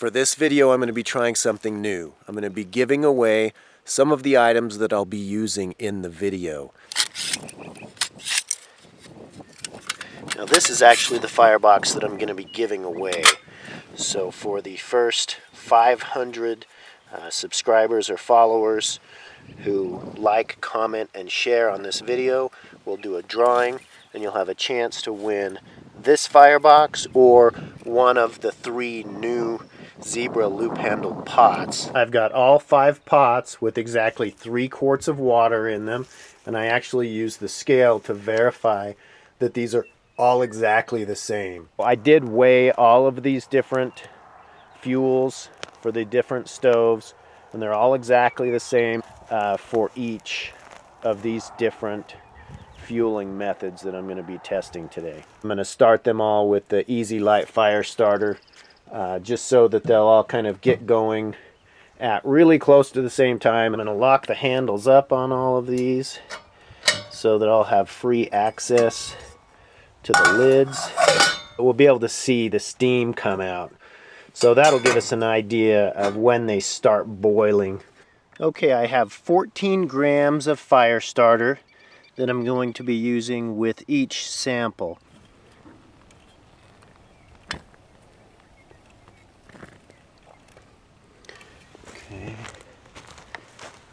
For this video, I'm going to be trying something new. I'm going to be giving away some of the items that I'll be using in the video. Now this is actually the firebox that I'm going to be giving away. So for the first 500 subscribers or followers who like, comment, and share on this video, we'll do a drawing and you'll have a chance to win this firebox or one of the 3 new zebra loop handled pots. I've got all 5 pots with exactly 3 quarts of water in them, and I actually use the scale to verify that these are all exactly the same. I did weigh all of these different fuels for the different stoves, and they're all exactly the same for each of these different fueling methods that I'm going to be testing today. I'm going to start them all with the Easy Light Fire Starter, just so that they'll all kind of get going at really close to the same time. I'm going to lock the handles up on all of these so that I'll have free access to the lids. We'll be able to see the steam come out. So that'll give us an idea of when they start boiling. Okay, I have 14 grams of fire starter that I'm going to be using with each sample. Okay,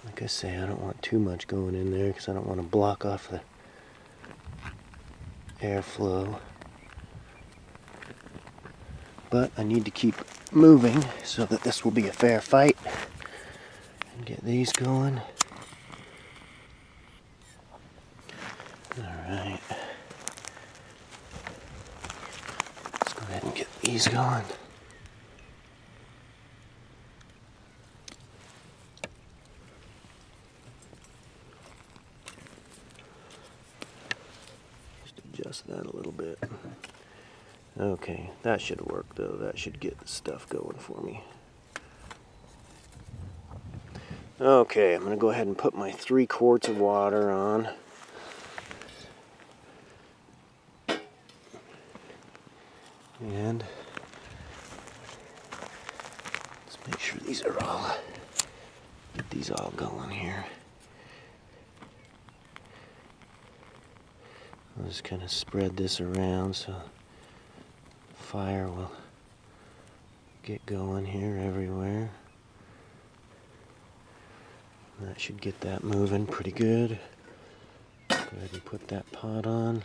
like I say, I don't want too much going in there because I don't want to block off the airflow. But I need to keep moving so that this will be a fair fight. And get these going. Alright. Let's go ahead and get these going. Just adjust that a little bit. Okay, that should work though. That should get the stuff going for me. Okay, I'm going to go ahead and put my 3 quarts of water on. And let's make sure these are all, get these all going here. I'll just kind of spread this around so fire will get going here everywhere. That should get that moving pretty good. Go ahead and put that pot on.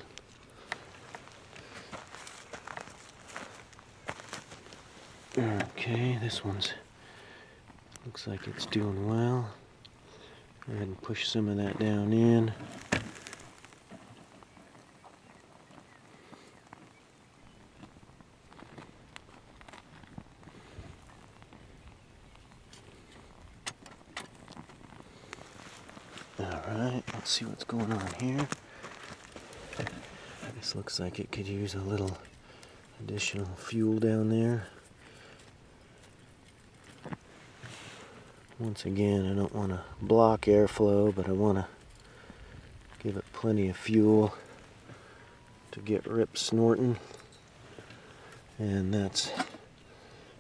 Okay, this one's looks like it's doing well. Go ahead and push some of that down in. Alright, let's see what's going on here. This looks like it could use a little additional fuel down there. Once again, I don't want to block airflow, but I want to give it plenty of fuel to get rip snorting. And that's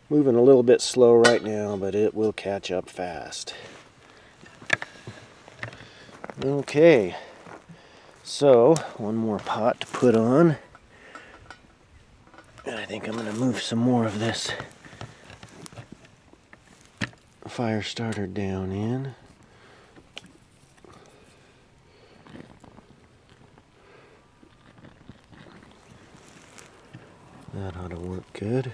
moving a little bit slow right now, but it will catch up fast. Okay, so one more pot to put on. And I think I'm going to move some more of this fire starter down in. That ought to work good.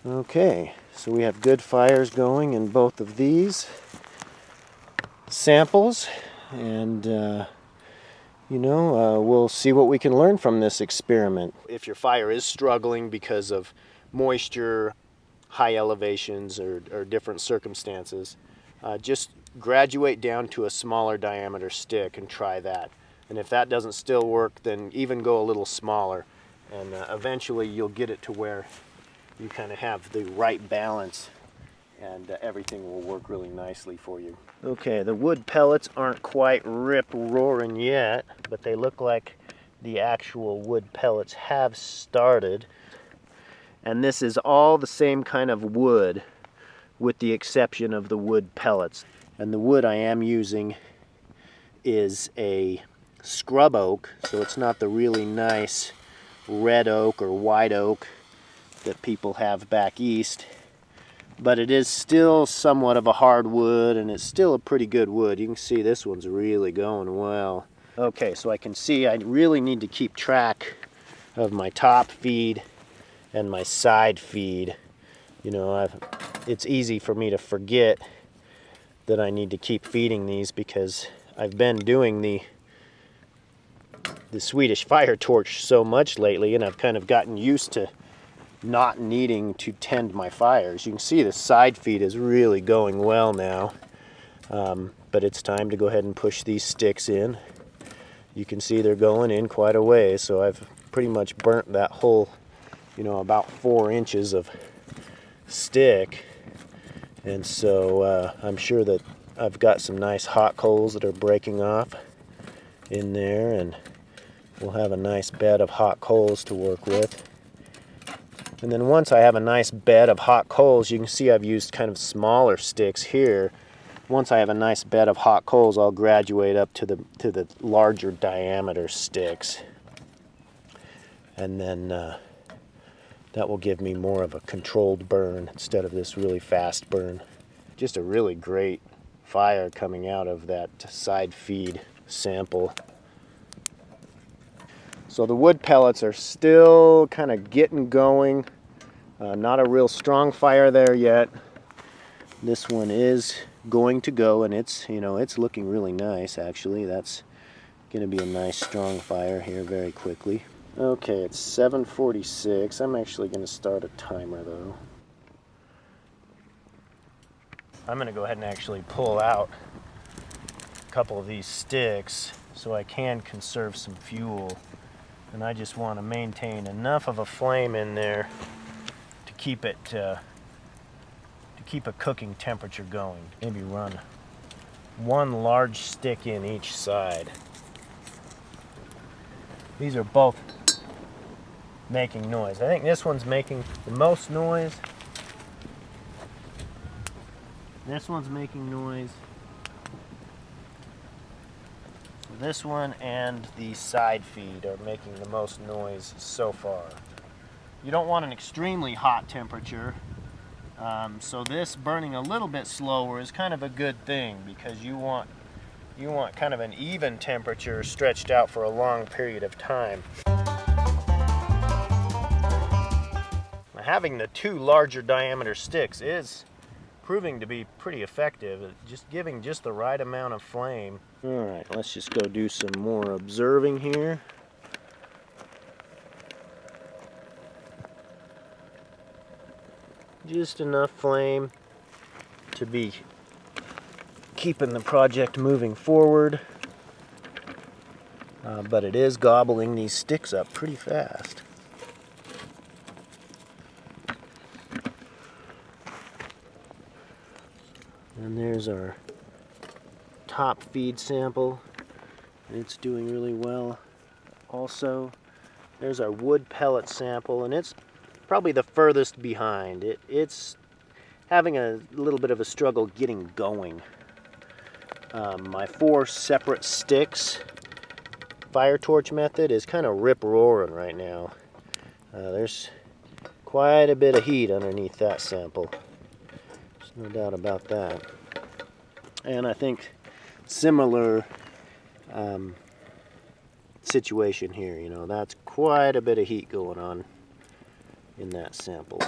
Okay, so we have good fires going in both of these samples, and we'll see what we can learn from this experiment. If your fire is struggling because of moisture, high elevations, or different circumstances, just graduate down to a smaller diameter stick and try that. And if that doesn't still work, then even go a little smaller, and eventually you'll get it to where you kind of have the right balance and everything will work really nicely for you. Okay, the wood pellets aren't quite rip-roaring yet, but they look like the actual wood pellets have started. And this is all the same kind of wood, with the exception of the wood pellets. And the wood I am using is a scrub oak, so it's not the really nice red oak or white oak that people have back east. But it is still somewhat of a hardwood, and it's still a pretty good wood. You can see this one's really going well. Okay, so I can see I really need to keep track of my top feed and my side feed. You know, it's easy for me to forget that I need to keep feeding these because I've been doing the Swedish fire torch so much lately, and I've kind of gotten used to not needing to tend my fires. You can see the side feed is really going well now, but it's time to go ahead and push these sticks in. You can see they're going in quite a way, so I've pretty much burnt that whole, you know, about 4 inches of stick, and so I'm sure that I've got some nice hot coals that are breaking off in there, and we'll have a nice bed of hot coals to work with. And then once I have a nice bed of hot coals, you can see I've used kind of smaller sticks here. Once I have a nice bed of hot coals, I'll graduate up to the larger diameter sticks. And then that will give me more of a controlled burn instead of this really fast burn. Just a really great fire coming out of that side feed sample. So the wood pellets are still kind of getting going. Not a real strong fire there yet. This one is going to go, and it's, you know, it's looking really nice actually. That's going to be a nice strong fire here very quickly. Okay, it's 7:46. I'm actually going to start a timer though. I'm going to go ahead and actually pull out a couple of these sticks so I can conserve some fuel. And I just want to maintain enough of a flame in there to keep it to keep a cooking temperature going. Maybe run one large stick in each side. These are both making noise. I think this one's making the most noise. This one's making noise. This one and the side feed are making the most noise so far. You don't want an extremely hot temperature, so this burning a little bit slower is kind of a good thing, because you want kind of an even temperature stretched out for a long period of time. Having the 2 larger diameter sticks is proving to be pretty effective, just giving just the right amount of flame. Alright, let's just go do some more observing here. Just enough flame to be keeping the project moving forward, but it is gobbling these sticks up pretty fast. And there's our top feed sample. It's doing really well. Also, there's our wood pellet sample, and it's probably the furthest behind. It's having a little bit of a struggle getting going. My 4 separate sticks fire torch method is kind of rip-roaring right now. There's quite a bit of heat underneath that sample. There's no doubt about that. And I think similar situation here, you know, that's quite a bit of heat going on in that sample.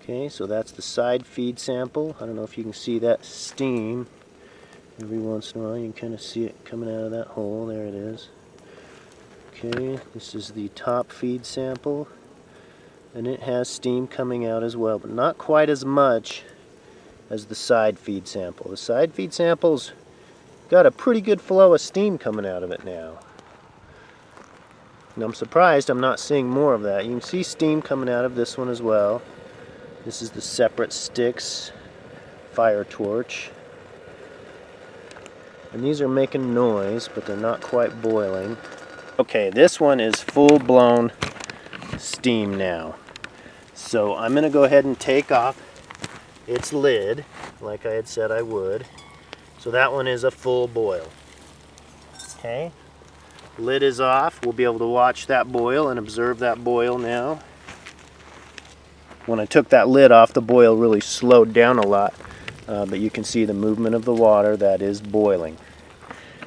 Okay, so that's the side feed sample. I don't know if you can see that steam. Every once in a while you can kind of see it coming out of that hole. There it is. Okay, this is the top feed sample. and it has steam coming out as well, but not quite as much as the side feed sample. The side feed sample's got a pretty good flow of steam coming out of it now. And I'm surprised I'm not seeing more of that. You can see steam coming out of this one as well. This is the separate sticks fire torch. And these are making noise, but they're not quite boiling. Okay, this one is full-blown steam now. So I'm going to go ahead and take off its lid, like I had said I would. So that one is a full boil. Okay, lid is off. We'll be able to watch that boil and observe that boil now. When I took that lid off, the boil really slowed down a lot, but you can see the movement of the water that is boiling.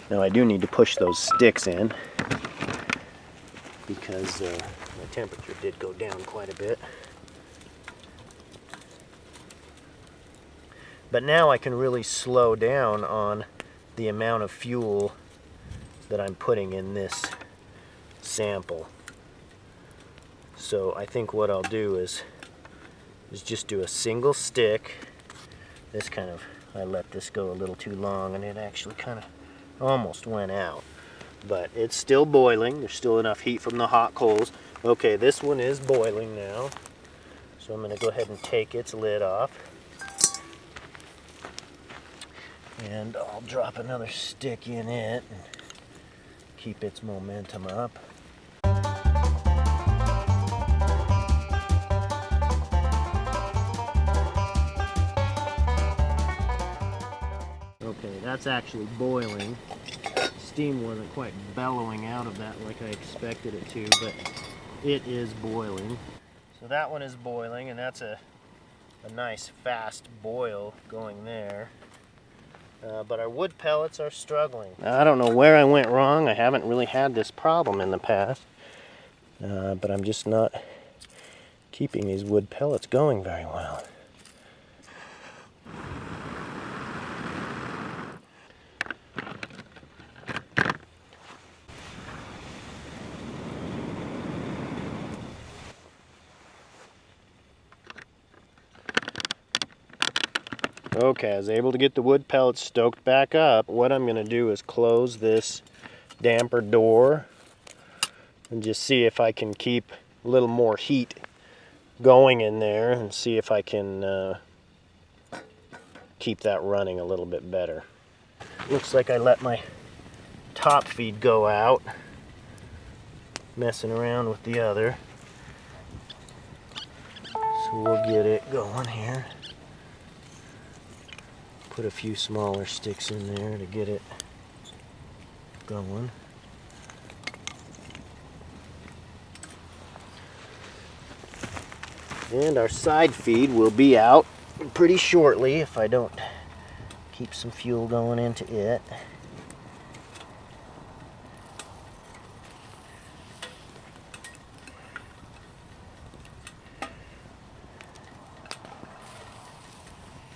Now I do need to push those sticks in because my temperature did go down quite a bit. But now I can really slow down on the amount of fuel that I'm putting in this sample. So I think what I'll do is just do a single stick. This kind of, I let this go a little too long and it actually kind of almost went out. But it's still boiling. There's still enough heat from the hot coals. Okay, this one is boiling now. So I'm going to go ahead and take its lid off. And I'll drop another stick in it and keep its momentum up. Okay, that's actually boiling. Steam wasn't quite bellowing out of that like I expected it to, but it is boiling. So that one is boiling, and that's a nice fast boil going there. But our wood pellets are struggling. I don't know where I went wrong. I haven't really had this problem in the past. But I'm just not keeping these wood pellets going very well. Okay, I was able to get the wood pellets stoked back up. What I'm going to do is close this damper door and just see if I can keep a little more heat going in there and see if I can keep that running a little bit better. Looks like I let my top feed go out, messing around with the other. So we'll get it going here. Put a few smaller sticks in there to get it going. And our side feed will be out pretty shortly if I don't keep some fuel going into it.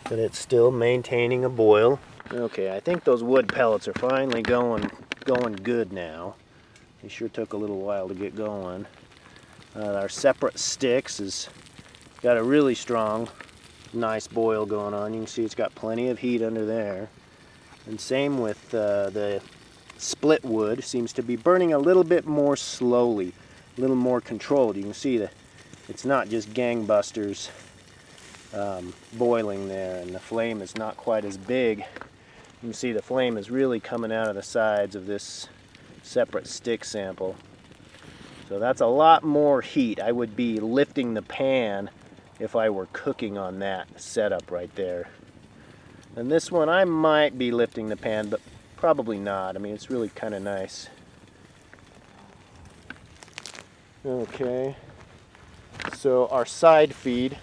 But it's still maintaining a boil. Okay, I think those wood pellets are finally going good now. They sure took a little while to get going. Our separate sticks has got a really strong, nice boil going on. You can see it's got plenty of heat under there. And same with the split wood. Seems to be burning a little bit more slowly, a little more controlled. You can see that it's not just gangbusters boiling there, and the flame is not quite as big. You can see the flame is really coming out of the sides of this separate stick sample. So that's a lot more heat. I would be lifting the pan if I were cooking on that setup right there. And this one I might be lifting the pan, but probably not. I mean, it's really kind of nice. Okay, so our side feed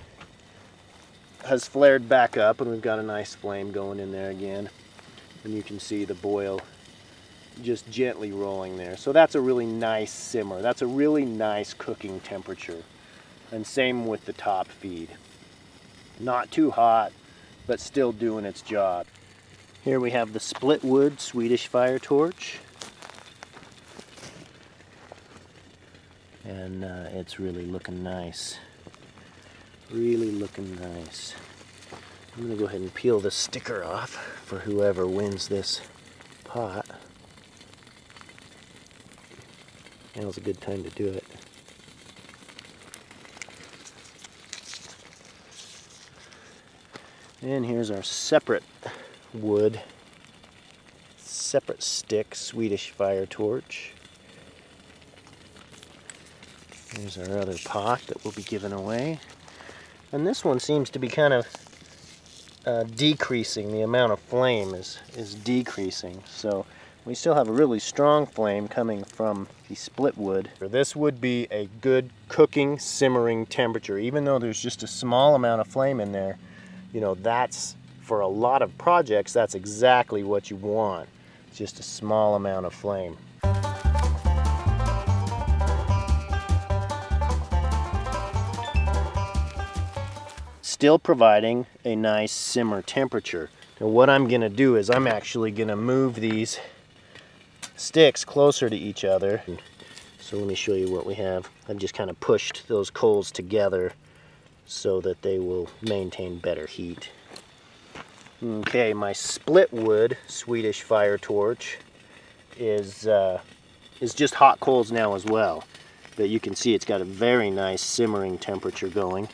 has flared back up and we've got a nice flame going in there again. And you can see the boil just gently rolling there. So that's a really nice simmer. That's a really nice cooking temperature. And same with the top feed. Not too hot, but still doing its job. Here we have the split wood Swedish fire torch. And it's really looking nice. Really looking nice. I'm going to go ahead and peel the sticker off for whoever wins this pot. Now's a good time to do it. And here's our separate wood, separate stick Swedish fire torch. Here's our other pot that we'll be giving away. And this one seems to be kind of decreasing. The amount of flame is decreasing. So we still have a really strong flame coming from the split wood. This would be a good cooking, simmering temperature. Even though there's just a small amount of flame in there, you know, that's, for a lot of projects, that's exactly what you want. Just a small amount of flame. Still providing a nice simmer temperature. Now what I'm going to do is I'm actually going to move these sticks closer to each other. So let me show you what we have. I've just kind of pushed those coals together so that they will maintain better heat. Okay, my split wood Swedish fire torch is just hot coals now as well. But you can see it's got a very nice simmering temperature going.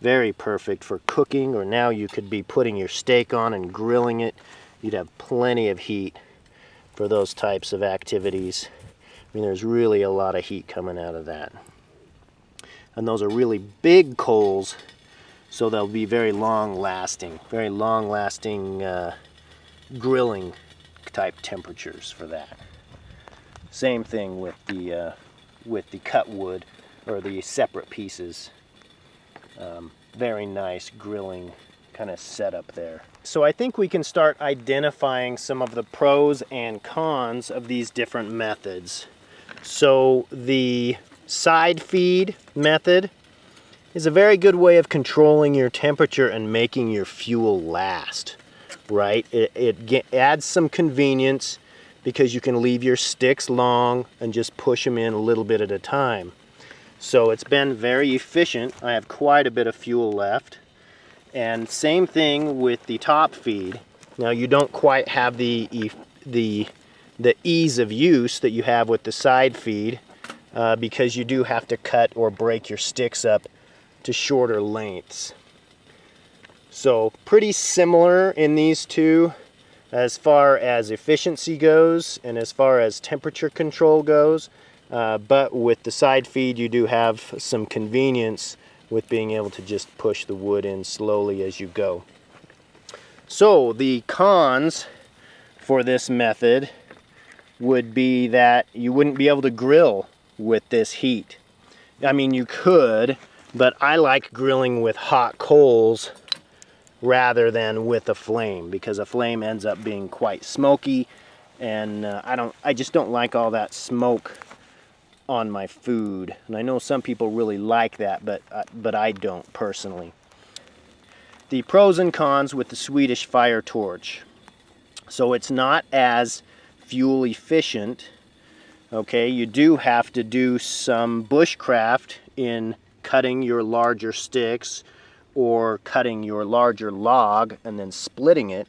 Very perfect for cooking, or now you could be putting your steak on and grilling it. You'd have plenty of heat for those types of activities. I mean, there's really a lot of heat coming out of that. And those are really big coals, so they'll be very long lasting grilling type temperatures for that. Same thing with the cut wood or the separate pieces. Very nice grilling kind of setup there. So I think we can start identifying some of the pros and cons of these different methods. So the side feed method is a very good way of controlling your temperature and making your fuel last, right? It adds some convenience because you can leave your sticks long and just push them in a little bit at a time. So it's been very efficient. I have quite a bit of fuel left. And same thing with the top feed. Now you don't quite have the ease of use that you have with the side feed because you do have to cut or break your sticks up to shorter lengths. So pretty similar in these two as far as efficiency goes and as far as temperature control goes. But with the side feed you do have some convenience with being able to just push the wood in slowly as you go. So the cons for this method would be that you wouldn't be able to grill with this heat. I mean, you could, but I like grilling with hot coals rather than with a flame, because a flame ends up being quite smoky, and I just don't like all that smoke on my food. And I know some people really like that, but I don't personally. The pros and cons with the Swedish fire torch. So it's not as fuel efficient. Okay, you do have to do some bushcraft in cutting your larger sticks or cutting your larger log and then splitting it.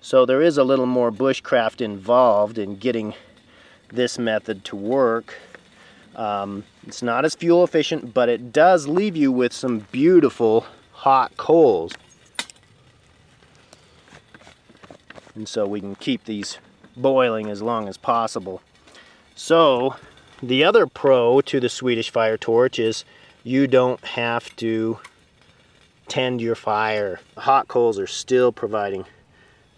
So there is a little more bushcraft involved in getting this method to work. It's not as fuel efficient, but it does leave you with some beautiful hot coals. And so we can keep these boiling as long as possible. So the other pro to the Swedish fire torch is you don't have to tend your fire. The hot coals are still providing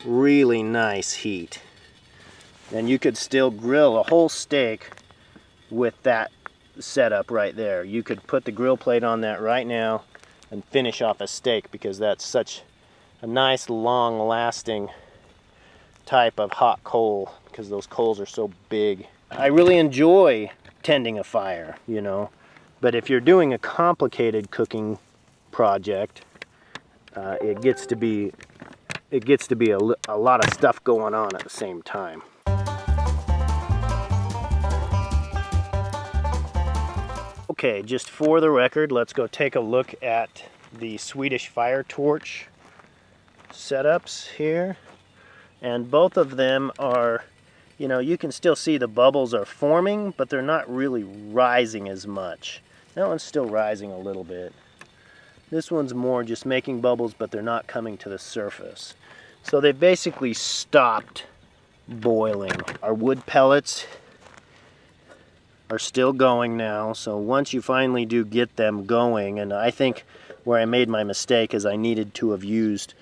really nice heat. And you could still grill a whole steak with that setup right there. You could put the grill plate on that right now and finish off a steak, because that's such a nice long lasting type of hot coal, because those coals are so big. I really enjoy tending a fire, you know, but if you're doing a complicated cooking project, it gets to be a lot of stuff going on at the same time. Okay, just for the record, let's go take a look at the Swedish fire torch setups here, and both of them are, you know, you can still see the bubbles are forming, but they're not really rising as much. That one's still rising a little bit. This one's more just making bubbles, but they're not coming to the surface. So they basically stopped boiling. Our wood pellets are still going now, so once you finally do get them going, and I think where I made my mistake is I needed to have used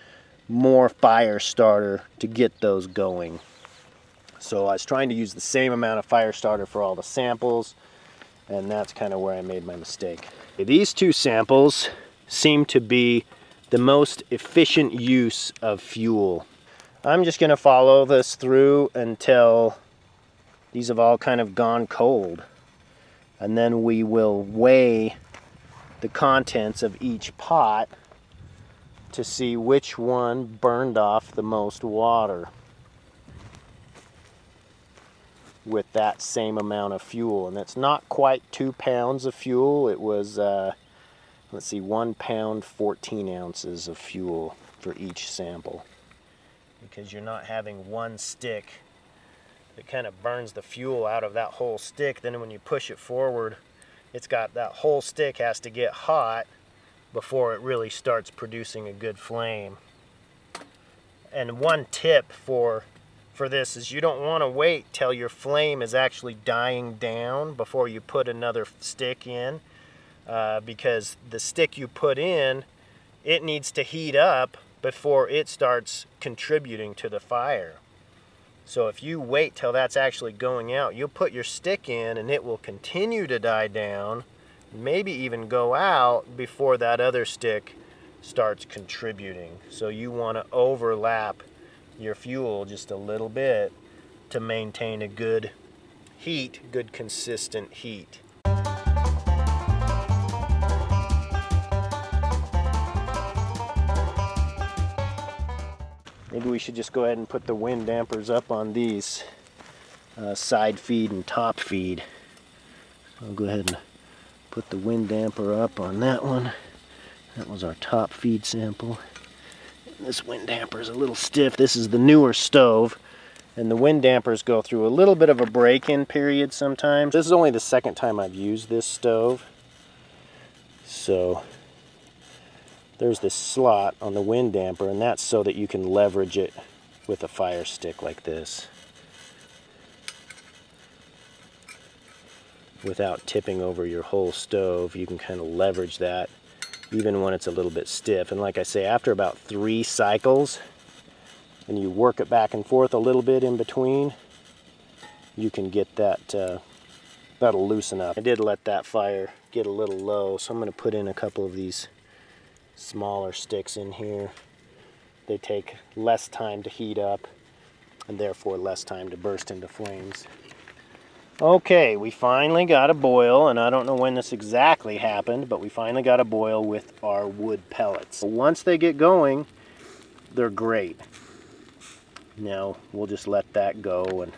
more fire starter to get those going. So I was trying to use the same amount of fire starter for all the samples, and that's kind of where I made my mistake. These two samples seem to be the most efficient use of fuel. I'm just going to follow this through until these have all kind of gone cold, and then we will weigh the contents of each pot to see which one burned off the most water with that same amount of fuel. And it's not quite 2 pounds of fuel. It was, let's see, 1 pound, 14 ounces of fuel for each sample. Because you're not having one stick that kind of burns the fuel out of that whole stick. Then when you push it forward, it's got that whole stick has to get hot before it really starts producing a good flame. And one tip for this is you don't want to wait till your flame is actually dying down before you put another stick in, because the stick you put in, it needs to heat up before it starts contributing to the fire. So if you wait till that's actually going out, you'll put your stick in and it will continue to die down, maybe even go out before that other stick starts contributing. So you want to overlap your fuel just a little bit to maintain a good heat, good consistent heat. Maybe we should just go ahead and put the wind dampers up on these side feed and top feed. I'll go ahead and put the wind damper up on that one. That was our top feed sample. This wind damper is a little stiff. This is the newer stove, and the wind dampers go through a little bit of a break-in period sometimes. This is only the second time I've used this stove. So there's this slot on the wind damper, and that's so that you can leverage it with a fire stick like this without tipping over your whole stove. You can kind of leverage that even when it's a little bit stiff. And like I say, after about 3 cycles, and you work it back and forth a little bit in between, you can get that, that'll loosen up. I did let that fire get a little low, so I'm going to put in a couple of these smaller sticks in here. They take less time to heat up, and therefore less time to burst into flames. Okay, we finally got a boil, and I don't know when this exactly happened, but we finally got a boil with our wood pellets. Once they get going, they're great. Now we'll just let that go, and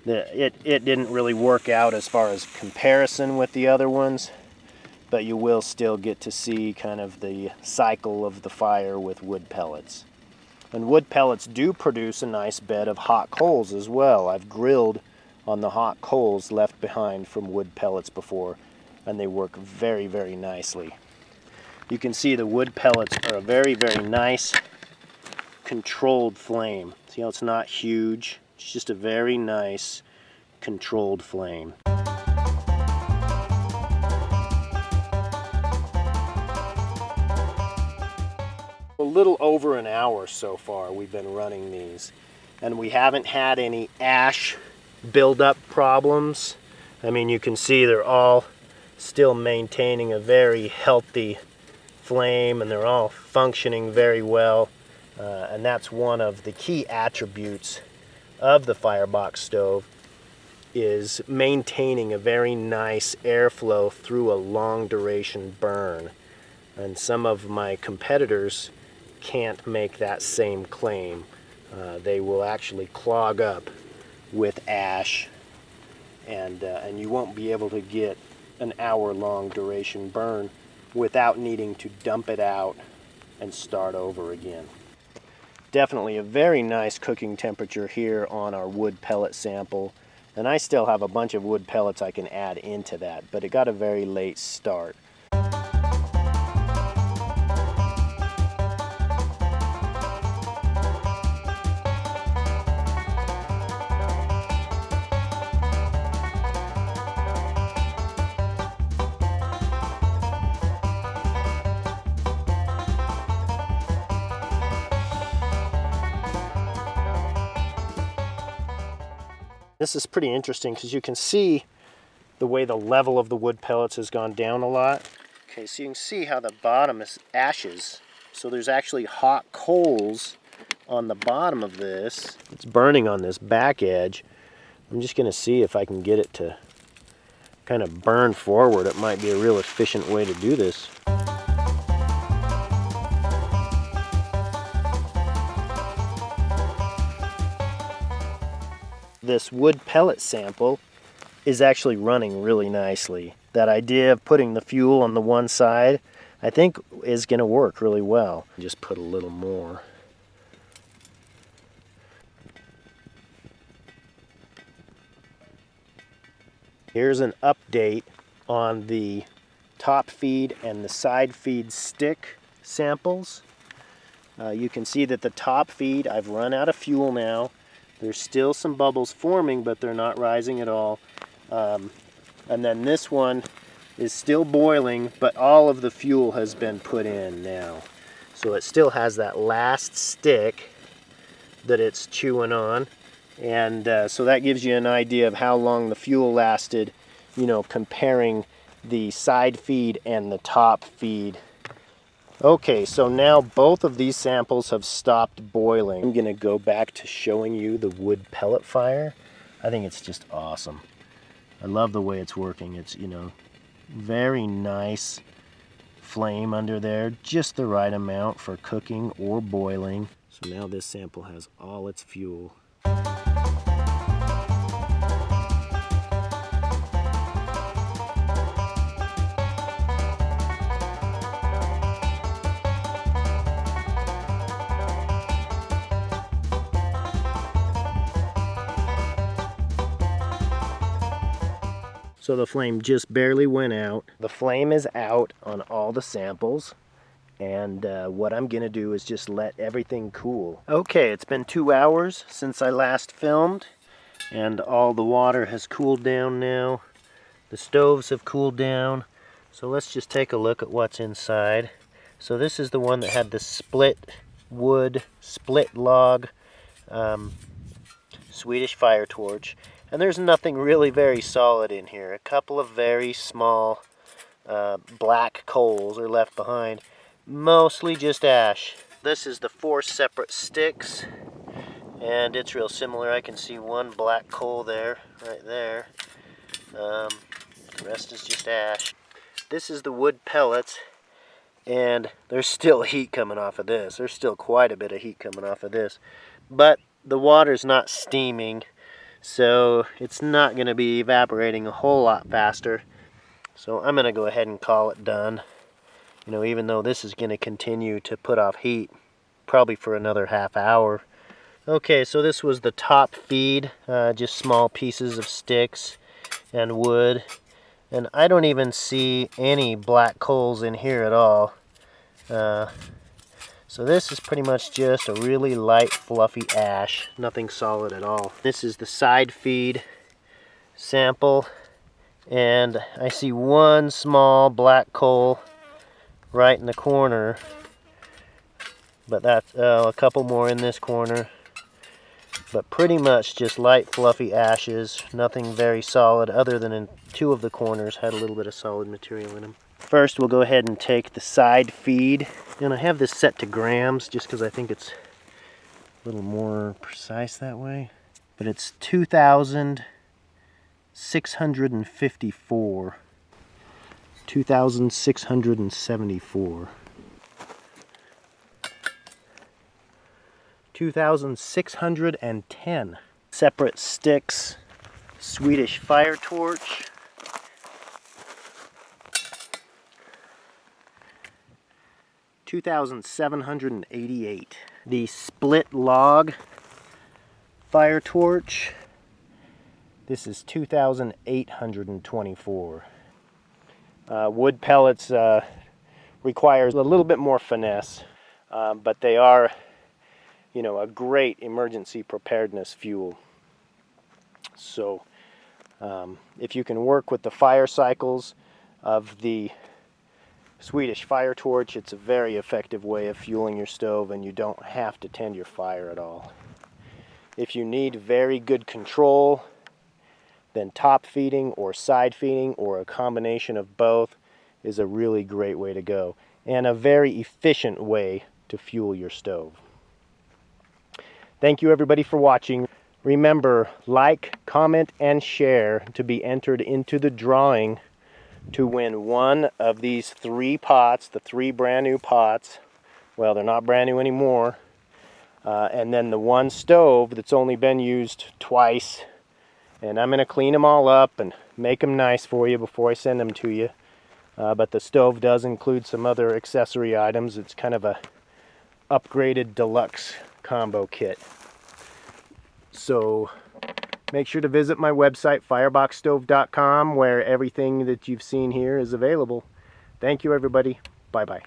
it didn't really work out as far as comparison with the other ones, but you will still get to see kind of the cycle of the fire with wood pellets. And wood pellets do produce a nice bed of hot coals as well. I've grilled on the hot coals left behind from wood pellets before, and they work very, very nicely. You can see the wood pellets are a very, very nice controlled flame. See how it's not huge? It's just a very nice controlled flame. A little over an hour so far we've been running these, and we haven't had any ash buildup problems. I mean, you can see they're all still maintaining a very healthy flame, and they're all functioning very well, and that's one of the key attributes of the Firebox stove, is maintaining a very nice airflow through a long duration burn. And some of my competitors can't make that same claim. They will actually clog up with ash, and you won't be able to get an hour-long duration burn without needing to dump it out and start over again. Definitely a very nice cooking temperature here on our wood pellet sample, and I still have a bunch of wood pellets I can add into that, but it got a very late start. This is pretty interesting because you can see the way the level of the wood pellets has gone down a lot. Okay, so you can see how the bottom is ashes. So there's actually hot coals on the bottom of this. It's burning on this back edge. I'm just going to see if I can get it to kind of burn forward. It might be a real efficient way to do this. This wood pellet sample is actually running really nicely. That idea of putting the fuel on the one side, I think is going to work really well. Just put a little more. Here's an update on the top feed and the side feed stick samples. You can see that the top feed, I've run out of fuel now. There's still some bubbles forming, but they're not rising at all. And then this one is still boiling, but all of the fuel has been put in now. So it still has that last stick that it's chewing on. And so that gives you an idea of how long the fuel lasted, you know, comparing the side feed and the top feed. Okay, so now both of these samples have stopped boiling. I'm gonna go back to showing you the wood pellet fire. I think it's just awesome. I love the way it's working. It's, you know, very nice flame under there, just the right amount for cooking or boiling. So now this sample has all its fuel. So the flame just barely went out. The flame is out on all the samples. And what I'm gonna do is just let everything cool. Okay, it's been 2 hours since I last filmed, and all the water has cooled down now. The stoves have cooled down. So let's just take a look at what's inside. So this is the one that had the split wood, split log Swedish fire torch. And there's nothing really very solid in here. A couple of very small black coals are left behind. Mostly just ash. This is the 4 separate sticks, and it's real similar. I can see one black coal there, right there. The rest is just ash. This is the wood pellets, and there's still heat coming off of this. There's still quite a bit of heat coming off of this. But the water's not steaming, so it's not going to be evaporating a whole lot faster. So I'm going to go ahead and call it done. You know, even though this is going to continue to put off heat probably for another half hour. Okay, so this was the top feed, just small pieces of sticks and wood. And I don't even see any black coals in here at all. So this is pretty much just a really light, fluffy ash, nothing solid at all. This is the side feed sample, and I see one small black coal right in the corner, but that's a couple more in this corner, but pretty much just light fluffy ashes, nothing very solid other than in 2 of the corners had a little bit of solid material in them. First we'll go ahead and take the side feed, and I have this set to grams just because I think it's a little more precise that way, but it's 2,654. 2,674. 2,610. Separate sticks, Swedish fire torch. 2,788. The split log fire torch, this is 2,824. Wood pellets requires a little bit more finesse, but they are, you know, a great emergency preparedness fuel. So if you can work with the fire cycles of the Swedish fire torch, it's a very effective way of fueling your stove, and you don't have to tend your fire at all. If you need very good control, then top feeding or side feeding or a combination of both is a really great way to go, and a very efficient way to fuel your stove. Thank you everybody for watching. Remember, like, comment, and share to be entered into the drawing to win one of these 3 pots, the 3 brand new pots. Well, they're not brand new anymore. And then the 1 stove that's only been used twice. And I'm going to clean them all up and make them nice for you before I send them to you. But the stove does include some other accessory items. It's kind of a upgraded deluxe combo kit. So make sure to visit my website, fireboxstove.com, where everything that you've seen here is available. Thank you, everybody. Bye-bye.